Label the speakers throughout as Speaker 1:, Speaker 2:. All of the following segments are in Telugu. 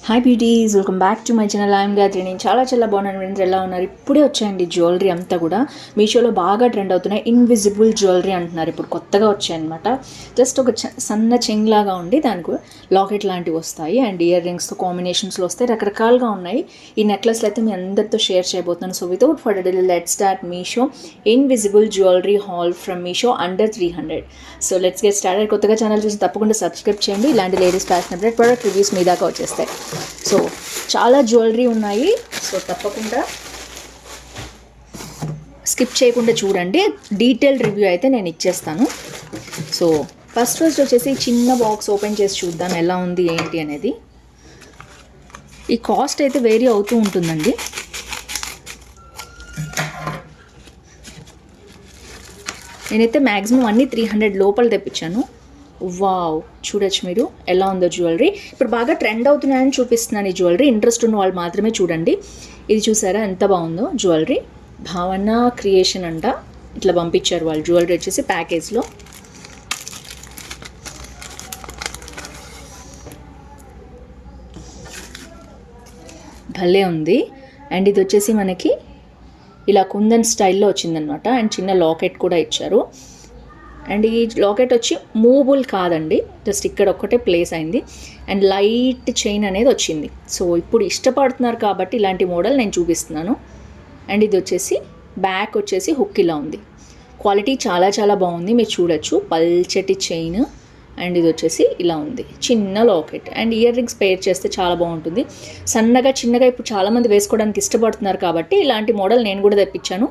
Speaker 1: Hi beauties, welcome back to my channel. I'm Gayatri. నేను చాలా బాగున్నాను ఫ్రెండ్స్. ఎలా ఉన్నారు? ఇప్పుడే వచ్చాయండి జ్యువెలరీ అంతా కూడా మీషోలో బాగా ట్రెండ్ అవుతున్నాయి. ఇన్విజిబుల్ జ్యువెలరీ అంటున్నారు, ఇప్పుడు కొత్తగా వచ్చాయన్నమాట. జస్ట్ ఒక సన్న చెంగ్ లాగా ఉండి దానికి లాకెట్ లాంటివి వస్తాయి అండ్ ఇయర్ రింగ్స్తో కాంబినేషన్స్లో వస్తాయి. రకరకాలుగా ఉన్నాయి. ఈ నెక్లెస్లు అయితే మీ అందరితో షేర్ చేయబోతున్నాను. So without further delay let's start Meesho invisible jewellery haul from Meesho under 300. So let's get started. కొత్తగా ఛానల్ చూసి తప్పకుండా సబ్స్క్రైబ్ చేయండి. ఇలాంటి ladies fashion update product reviews మీ దాకా వచ్చేస్తాయి. సో చాలా జ్యువెలరీ ఉన్నాయి. సో తప్పకుండా స్కిప్ చేయకుండా చూడండి. డీటెయిల్ రివ్యూ అయితే నేను ఇచ్చేస్తాను. సో ఫస్ట్ వచ్చేసి చిన్న బాక్స్ ఓపెన్ చేసి చూద్దాం ఎలా ఉంది ఏంటి అనేది. ఈ కాస్ట్ అయితే వేరీ అవుతూ ఉంటుందండి. నేనైతే మ్యాక్సిమం అన్నీ 300 లోపల తెప్పించాను. వావ్, చూడొచ్చు మీరు ఎలా ఉందో జ్యువెలరీ. ఇప్పుడు బాగా ట్రెండ్ అవుతున్నాయని చూపిస్తున్నాను ఈ జ్యువెలరీ. ఇంట్రెస్ట్ ఉన్న వాళ్ళు మాత్రమే చూడండి. ఇది చూసారా ఎంత బాగుందో జ్యువెలరీ. భావన క్రియేషన్ అంట ఇట్లా పంపించారు వాళ్ళు. జ్యువెలరీ వచ్చేసి ప్యాకేజ్లో. భలే ఉంది. అండ్ ఇది వచ్చేసి మనకి ఇలా కుందన్ స్టైల్లో వచ్చిందనమాట. అండ్ చిన్న లాకెట్ కూడా ఇచ్చారు. అండ్ ఈ లాకెట్ వచ్చి మూవబుల్ కాదండి, జస్ట్ ఇక్కడ ఒక్కటే ప్లేస్ అయింది. అండ్ లైట్ చైన్ అనేది వచ్చింది. సో ఇప్పుడు ఇష్టపడుతున్నారు కాబట్టి ఇలాంటి మోడల్ నేను చూపిస్తున్నాను. అండ్ ఇది వచ్చేసి బ్యాక్ వచ్చేసి హుక్ ఇలా ఉంది. క్వాలిటీ చాలా బాగుంది, మీరు చూడొచ్చు. పల్చటి చైన్ అండ్ ఇది వచ్చేసి ఇలా ఉంది. చిన్న లాకెట్ అండ్ ఇయర్ రింగ్స్ పేర్ చేస్తే చాలా బాగుంటుంది. సన్నగా చిన్నగా ఇప్పుడు చాలామంది వేసుకోవడానికి ఇష్టపడుతున్నారు కాబట్టి ఇలాంటి మోడల్ నేను కూడా తెప్పించాను.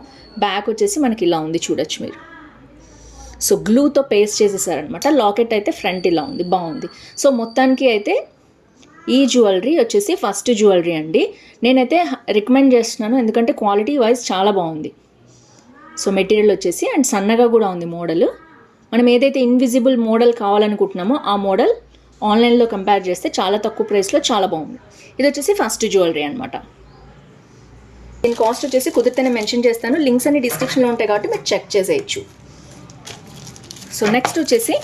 Speaker 1: బ్యాక్ వచ్చేసి మనకి ఇలా ఉంది, చూడొచ్చు మీరు. సో గ్లూతో పేస్ట్ చేసేసారనమాట. లాకెట్ అయితే ఫ్రంట్ ఇలా ఉంది, బాగుంది. సో మొత్తానికి అయితే ఈ జ్యువెలరీ వచ్చేసి ఫస్ట్ జ్యువెలరీ అండి. నేనైతే రికమెండ్ చేస్తున్నాను, ఎందుకంటే క్వాలిటీ వైజ్ చాలా బాగుంది. సో మెటీరియల్ వచ్చేసి అండ్ సన్నగా కూడా ఉంది మోడల్. మనం ఏదైతే ఇన్విజిబుల్ మోడల్ కావాలనుకుంటున్నామో ఆ మోడల్ ఆన్లైన్లో కంపేర్ చేస్తే చాలా తక్కువ ప్రైస్లో చాలా బాగుంది. ఇది వచ్చేసి ఫస్ట్ జ్యువెలరీ అనమాట. దీని కాస్ట్ వచ్చేసి కుదిరితేనే మెన్షన్ చేస్తాను. లింక్స్ అన్ని డిస్క్రిప్షన్లో ఉంటాయి కాబట్టి మీరు చెక్ చేసేయచ్చు. సో నెక్స్ట్ వచ్చేసి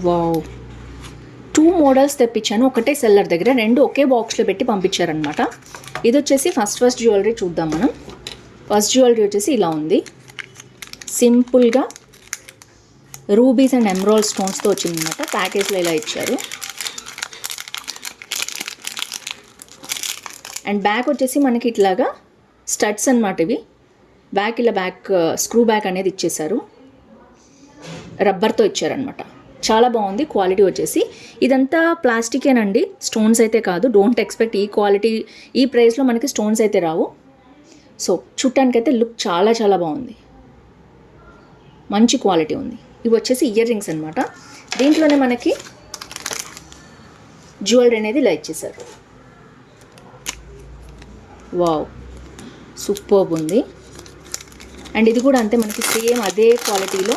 Speaker 1: వావ్, 2 మోడల్స్ తెప్పించాను ఒకటే సెల్లర్ దగ్గర. 2 ఒకే బాక్స్లో పెట్టి పంపించారనమాట. ఇది వచ్చేసి ఫస్ట్ జ్యువెలరీ చూద్దాం మనం. ఫస్ట్ జ్యువెలరీ వచ్చేసి ఇలా ఉంది. సింపుల్గా రూబీస్ అండ్ ఎమరాల్డ్ స్టోన్స్తో వచ్చిందనమాట. ప్యాకేజ్లో ఇలా ఇచ్చారు. అండ్ బ్యాక్ వచ్చేసి మనకి ఇట్లాగా స్టడ్స్ అనమాట ఇవి. బ్యాక్ ఇలా స్క్రూ బ్యాక్ అనేది ఇచ్చేసారు. రబ్బర్తో ఇచ్చారనమాట. చాలా బాగుంది క్వాలిటీ వచ్చేసి. ఇదంతా ప్లాస్టికేనండి, స్టోన్స్ అయితే కాదు. డోంట్ ఎక్స్పెక్ట్ ఈ క్వాలిటీ ఈ ప్రైస్లో మనకి స్టోన్స్ అయితే రావు. సో చూడటానికైతే లుక్ చాలా బాగుంది, మంచి క్వాలిటీ ఉంది. ఇవి వచ్చేసి ఇయర్ రింగ్స్ అనమాట. దీంట్లోనే మనకి జ్యువెలరీ అనేది ఇలా ఇచ్చేసారు. వావ్, సూపర్బ్ ఉంది. అండ్ ఇది కూడా అంతే, మనకి సేమ్ అదే క్వాలిటీలో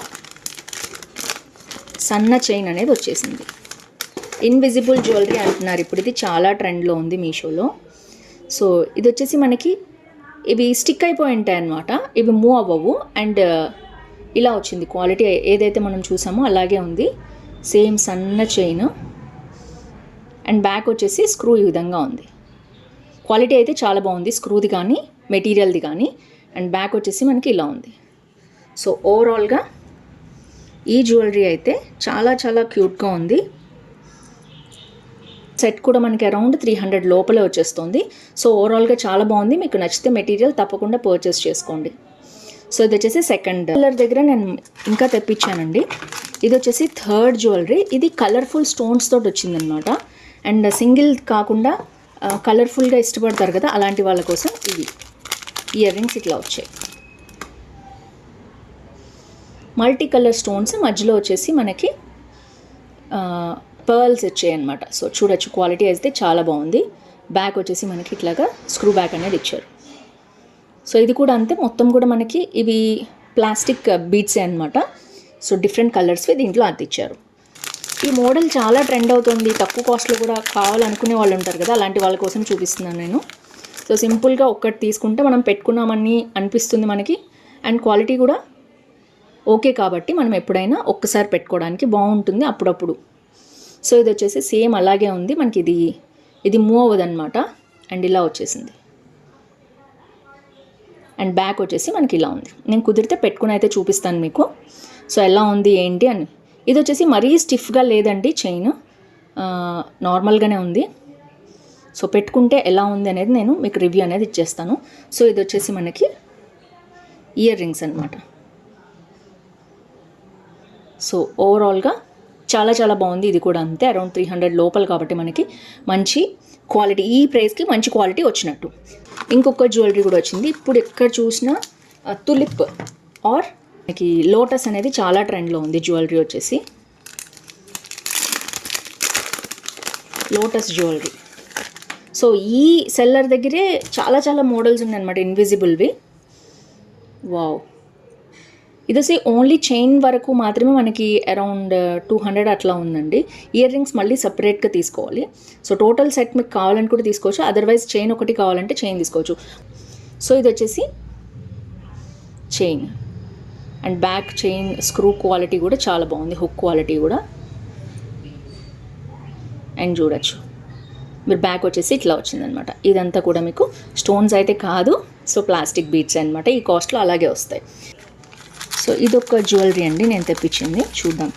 Speaker 1: సన్న చైన్ అనేది వచ్చేసింది. ఇన్విజిబుల్ జ్యువెలరీ అంటున్నారు ఇప్పుడు. ఇది చాలా ట్రెండ్లో ఉంది మీషోలో. సో ఇది వచ్చేసి మనకి ఇవి స్టిక్ అయిపోయి ఉంటాయి అన్నమాట. ఇవి మూవ్ అవ్వవు. అండ్ ఇలా వచ్చింది క్వాలిటీ. ఏదైతే మనం చూసామో అలాగే ఉంది. సేమ్ సన్న చైన్ అండ్ బ్యాక్ వచ్చేసి స్క్రూ ఈ విధంగా ఉంది. క్వాలిటీ అయితే చాలా బాగుంది, స్క్రూది కానీ మెటీరియల్ది కానీ. అండ్ బ్యాక్ వచ్చేసి మనకి ఇలా ఉంది. సో ఓవరాల్గా ఈ జ్యువెలరీ అయితే చాలా క్యూట్గా ఉంది. సెట్ కూడా మనకి అరౌండ్ 300 లోపలే వచ్చేస్తుంది. సో ఓవరాల్గా చాలా బాగుంది. మీకు నచ్చితే మెటీరియల్ తప్పకుండా పర్చేస్ చేసుకోండి. సో ఇది వచ్చేసి సెకండ్ కలర్ దగ్గర నేను ఇంకా తెప్పించానండి. ఇది వచ్చేసి థర్డ్ జ్యువెలరీ. ఇది కలర్ఫుల్ స్టోన్స్ తోటి వచ్చిందనమాట. అండ్ సింగిల్ కాకుండా కలర్ఫుల్గా ఇష్టపడతారు కదా, అలాంటి వాళ్ళ కోసం ఇవి ఇయర్ రింగ్స్ ఇట్లా వచ్చాయి. మల్టీ కలర్ స్టోన్స్ మధ్యలో వచ్చేసి మనకి పర్ల్స్ వచ్చాయి అనమాట. సో చూడొచ్చు, క్వాలిటీ అయితే చాలా బాగుంది. బ్యాక్ వచ్చేసి మనకి ఇట్లాగా స్క్రూ బ్యాక్ అనేది ఇచ్చారు. సో ఇది కూడా అంతే, మొత్తం కూడా మనకి ఇవి ప్లాస్టిక్ బీడ్సే అనమాట. సో డిఫరెంట్ కలర్స్వి దీంట్లో అందించారు. ఈ మోడల్ చాలా ట్రెండ్ అవుతుంది. తక్కువ కాస్ట్లో కూడా కావాలనుకునే వాళ్ళు ఉంటారు కదా, అలాంటి వాళ్ళ కోసం చూపిస్తున్నాను నేను. సో సింపుల్గా ఒక్కటి తీసుకుంటే మనం పెట్టుకున్నామని అనిపిస్తుంది మనకి. అండ్ క్వాలిటీ కూడా ఓకే కాబట్టి మనం ఎప్పుడైనా ఒక్కసారి పెట్టుకోవడానికి బాగుంటుంది అప్పుడప్పుడు. సో ఇది వచ్చేసి సేమ్ అలాగే ఉంది మనకి. ఇది మూవ్ అవ్వదన్నమాట. అండ్ ఇలా వచ్చేసింది. అండ్ బ్యాక్ వచ్చేసి మనకి ఇలా ఉంది. నేను కుదిరితే పెట్టుకుని అయితే చూపిస్తాను మీకు. సో ఎలా ఉంది ఏంటి అని. ఇది వచ్చేసి మరీ స్టిఫ్గా లేదండి చైన్, నార్మల్గానే ఉంది. సో పెట్టుకుంటే ఎలా ఉంది అనేది నేను మీకు రివ్యూ అనేది ఇచ్చేస్తాను. సో ఇది వచ్చేసి మనకి ఇయర్ రింగ్స్ అనమాట. సో ఓవరాల్గా చాలా చాలా బాగుంది. ఇది కూడా అంతే, అరౌండ్ 300 లోపల కాబట్టి మనకి మంచి క్వాలిటీ, ఈ ప్రైస్కి మంచి క్వాలిటీ వచ్చినట్టు. ఇంకొక జ్యువెలరీ కూడా వచ్చింది. ఇప్పుడు ఎక్కడ చూసినా తులిప్ ఆర్ మనకి లోటస్ అనేది చాలా ట్రెండ్లో ఉంది. జ్యువెలరీ వచ్చేసి లోటస్ జ్యువెలరీ. సో ఈ సెల్లర్ దగ్గరే చాలా చాలా మోడల్స్ ఉన్నాయన్నమాట, ఇన్విజిబుల్వి. వావ్. ఇది వచ్చి ఓన్లీ చైన్ వరకు మాత్రమే మనకి అరౌండ్ 200 అట్లా ఉందండి. ఇయర్ రింగ్స్ మళ్ళీ సపరేట్గా తీసుకోవాలి. సో టోటల్ సెట్ మీకు కావాలని కూడా తీసుకోవచ్చు, అదర్వైజ్ చైన్ ఒకటి కావాలంటే చైన్ తీసుకోవచ్చు. సో ఇది వచ్చేసి chain and back chain screw quality కూడా చాలా బాగుంది, హుక్ క్వాలిటీ కూడా. అండ్ చూడొచ్చు మీరు బ్యాక్ వచ్చేసి ఇట్లా వచ్చిందనమాట. ఇదంతా కూడా మీకు స్టోన్స్ అయితే కాదు, సో ప్లాస్టిక్ బీడ్స్ అనమాట. ఈ కాస్ట్లో అలాగే వస్తాయి. సో ఇదొక జ్యువెలరీ అండి నేను తెప్పించింది. చూద్దాం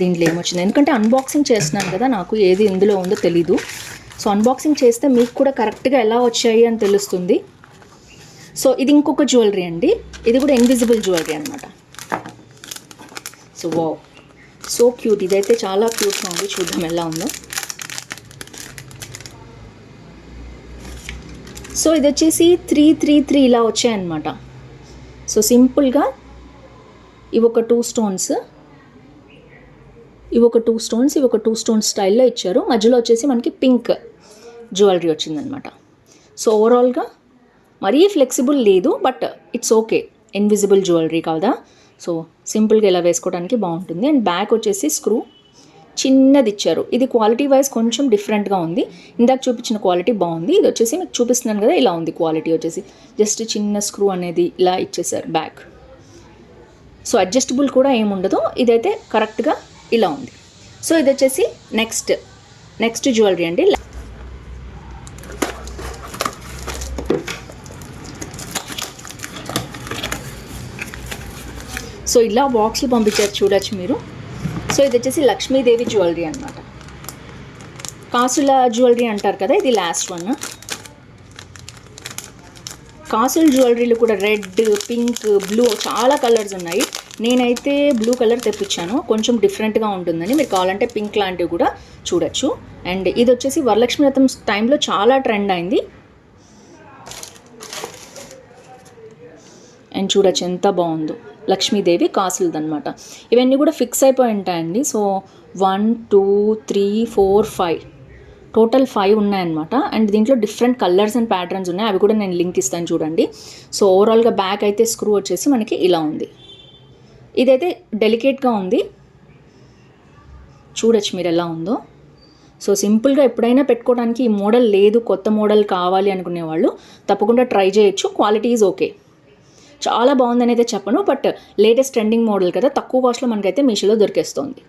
Speaker 1: దీంట్లో ఏమొచ్చింది, ఎందుకంటే అన్బాక్సింగ్ చేస్తున్నాను కదా, నాకు ఏది ఇందులో ఉందో తెలీదు. సో అన్బాక్సింగ్ చేస్తే మీకు కూడా కరెక్ట్గా ఎలా వచ్చాయి అని తెలుస్తుంది. సో ఇది ఇంకొక జ్యువెలరీ అండి, ఇది కూడా ఇన్విజిబుల్ జ్యువెలరీ అనమాట. So wow, so cute. ఇదైతే చాలా క్యూట్గా ఉంది. చూద్దాం ఎలా ఉందో. సో ఇది వచ్చేసి 333 ఇలా వచ్చాయన్నమాట. సో సింపుల్గా ఇవి ఒక 2 స్టోన్స్, ఇవి ఒక 2 స్టోన్స్, ఇవి ఒక 2 స్టోన్స్ స్టైల్లో ఇచ్చారు. మధ్యలో వచ్చేసి మనకి పింక్ జ్యువెలరీ వచ్చిందనమాట. సో ఓవరాల్గా మరీ ఫ్లెక్సిబుల్ లేదు, but it's okay. Invisible jewellery కాదా, సో సింపుల్గా ఇలా వేసుకోవడానికి బాగుంటుంది. అండ్ బ్యాక్ వచ్చేసి స్క్రూ చిన్నది ఇచ్చారు. ఇది క్వాలిటీ వైజ్ కొంచెం డిఫరెంట్గా ఉంది. ఇందాక చూపించిన క్వాలిటీ బాగుంది. ఇది వచ్చేసి మీకు చూపిస్తున్నాను కదా, ఇలా ఉంది క్వాలిటీ వచ్చేసి. జస్ట్ చిన్న స్క్రూ అనేది ఇలా ఇచ్చేసారు బ్యాక్. సో అడ్జస్టబుల్ కూడా ఏముండదు, ఇదైతే కరెక్ట్గా ఇలా ఉంది. సో ఇది వచ్చేసి నెక్స్ట్ జ్యువెలరీ అండి. సో ఇలా బాక్స్లు పంపించారు, చూడొచ్చు మీరు. సో ఇది వచ్చేసి లక్ష్మీదేవి జ్యువెలరీ అనమాట. కాసుల జ్యువెలరీ అంటారు కదా, ఇది లాస్ట్ వన్. కాసుల జ్యువెలరీలు కూడా రెడ్, పింక్, బ్లూ చాలా కలర్స్ ఉన్నాయి. నేనైతే బ్లూ కలర్ తెప్పించాను, కొంచెం డిఫరెంట్గా ఉంటుందని. మీరు కావాలంటే పింక్ లాంటివి కూడా చూడొచ్చు. అండ్ ఇది వచ్చేసి వరలక్ష్మి వ్రతం టైంలో చాలా ట్రెండ్ అయింది. అండ్ చూడొచ్చు ఎంత బాగుందో, లక్ష్మీదేవి కాసులదనమాట. ఇవన్నీ కూడా ఫిక్స్ అయిపోయి ఉంటాయండి. సో 1 2 3 4 5 టోటల్ 5 ఉన్నాయన్నమాట. అండ్ దీంట్లో డిఫరెంట్ కలర్స్ అండ్ ప్యాటర్న్స్ ఉన్నాయి, అవి కూడా నేను లింక్ ఇస్తాను చూడండి. సో ఓవరాల్గా బ్యాక్ అయితే స్క్రూ వచ్చేసి మనకి ఇలా ఉంది. ఇదైతే డెలికేట్గా ఉంది, చూడొచ్చు మీరు ఎలా ఉందో. సో సింపుల్గా ఎప్పుడైనా పెట్టుకోవడానికి ఈ మోడల్ లేదు, కొత్త మోడల్ కావాలి అనుకునే వాళ్ళు తప్పకుండా ట్రై చేయొచ్చు. క్వాలిటీ ఈజ్ ఓకే, చాలా బాగుందని అయితే చెప్పను, బట్ లేటెస్ట్ ట్రెండింగ్ మోడల్ కదా, తక్కువ కాస్ట్లో మనకైతే మీషోలో దొరికేస్తుంది.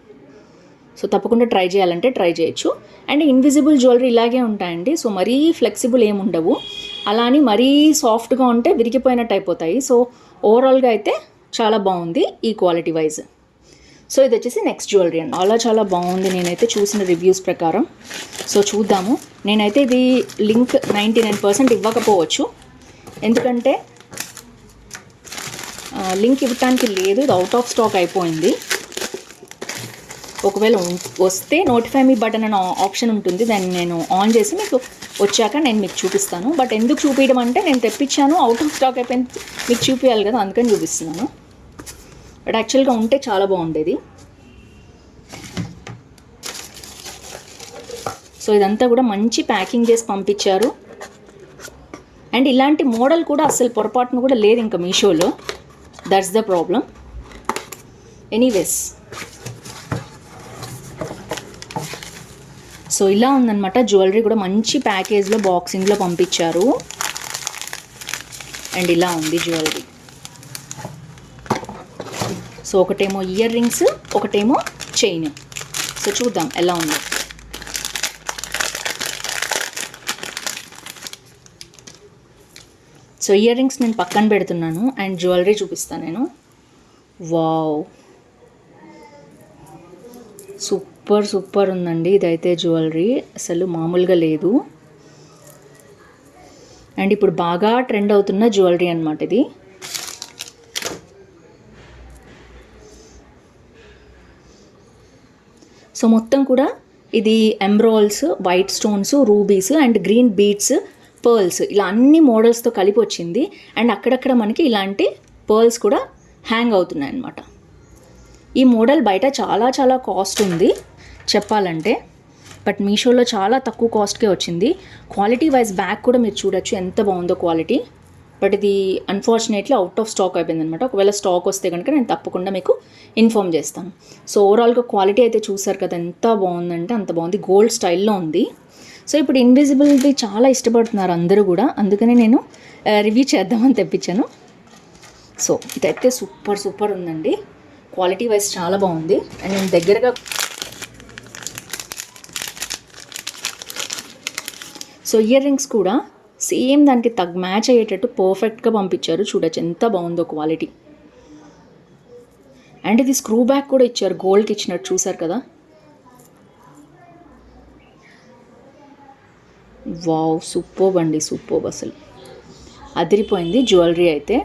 Speaker 1: సో తప్పకుండా ట్రై చేయాలంటే ట్రై చేయొచ్చు. అండ్ ఇన్విజిబుల్ జ్యువెలరీ ఇలాగే ఉంటాయండి. సో మరీ ఫ్లెక్సిబుల్ ఏమి ఉండవు, అలా అని మరీ సాఫ్ట్గా ఉంటే విరిగిపోయినట్టు అయిపోతాయి. సో ఓవరాల్గా అయితే చాలా బాగుంది ఈ క్వాలిటీ వైజ్. సో ఇది వచ్చేసి నెక్స్ట్ జ్యువెలరీ అండి. చాలా బాగుంది నేనైతే చూసిన రివ్యూస్ ప్రకారం. సో చూద్దాము. నేనైతే ఇది లింక్ 99% ఇవ్వకపోవచ్చు, ఎందుకంటే లింక్ ఇవ్వటానికి లేదు, ఇది అవుట్ ఆఫ్ స్టాక్ అయిపోయింది. ఒకవేళ వస్తే నోటిఫై మీ బటన్ అనే ఆప్షన్ ఉంటుంది, దాన్ని నేను ఆన్ చేసి మీకు వచ్చాక నేను మీకు చూపిస్తాను. బట్ ఎందుకు చూపించడం అంటే, నేను తెప్పించాను అవుట్ ఆఫ్ స్టాక్ అయిపోయింది, మీకు చూపించాలి కదా, అందుకని చూపిస్తున్నాను. బట్ యాక్చువల్గా ఉంటే చాలా బాగుండేది. సో ఇదంతా కూడా మంచి ప్యాకింగ్ చేసి పంపించారు. అండ్ ఇలాంటి మోడల్ కూడా అస్సలు పొరపాటును కూడా లేదు ఇంకా మీషోలో, that's the problem. Anyways, so ఇలా ఉందన్నమాట. జ్యువెలరీ కూడా మంచి ప్యాకేజ్లో బాక్సింగ్లో పంపించారు. అండ్ ఇలా ఉంది జ్యువెలరీ. సో ఒకటేమో ఇయర్ రింగ్స్, ఒకటేమో చైన్. సో చూద్దాం ఎలా ఉందో. సో ఇయర్ రింగ్స్ నేను పక్కన పెడుతున్నాను అండ్ జ్యువెలరీ చూపిస్తాను నేను. వావ్, సూపర్ సూపర్ ఉందండి ఇదైతే జ్యువెలరీ, అసలు మామూలుగా లేదు. అండ్ ఇప్పుడు బాగా ట్రెండ్ అవుతున్న జ్యువెలరీ అనమాట ఇది. సో మొత్తం కూడా ఇది emeralds, white stones, rubies and green beads, pearls, ఇలా అన్ని మోడల్స్తో కలిపి వచ్చింది. అండ్ అక్కడక్కడ మనకి ఇలాంటి పర్ల్స్ కూడా హ్యాంగ్ అవుతున్నాయి అన్నమాట. ఈ మోడల్ బయట చాలా చాలా కాస్ట్ ఉంది చెప్పాలంటే, బట్ మీషోలో చాలా తక్కువ కాస్ట్కే వచ్చింది. క్వాలిటీ వైజ్ బ్యాగ్ కూడా మీరు చూడొచ్చు ఎంత బాగుందో క్వాలిటీ. బట్ ఇది అన్ఫార్చునేట్లీ అవుట్ ఆఫ్ స్టాక్ అయిపోయింది అనమాట. ఒకవేళ స్టాక్ వస్తే కనుక నేను తప్పకుండా మీకు ఇన్ఫామ్ చేస్తాను. సో ఓవరాల్గా క్వాలిటీ అయితే చూసారు కదా ఎంత బాగుందంటే అంత బాగుంది. గోల్డ్ స్టైల్లో ఉంది. సో ఇప్పుడు ఇన్విజిబుల్ది చాలా ఇష్టపడుతున్నారు అందరూ కూడా, అందుకనే నేను రివ్యూ చేద్దామని తెప్పించాను. సో ఇదైతే సూపర్ సూపర్ ఉందండి, క్వాలిటీ వైజ్ చాలా బాగుంది. అండ్ నేను దగ్గరగా సో ఇయర్ రింగ్స్ కూడా సేమ్ దానికి మ్యాచ్ అయ్యేటట్టు పర్ఫెక్ట్గా పంపించారు. చూడొచ్చు ఎంత బాగుందో క్వాలిటీ. అండ్ ఇది స్క్రూ బ్యాక్ కూడా ఇచ్చారు, గోల్డ్కి ఇచ్చినట్టు చూసారు కదా. వావ్, సూపర్బ్ అండి, సూపర్బ్, అసలు అదిరిపోయింది జ్యువెలరీ అయితే.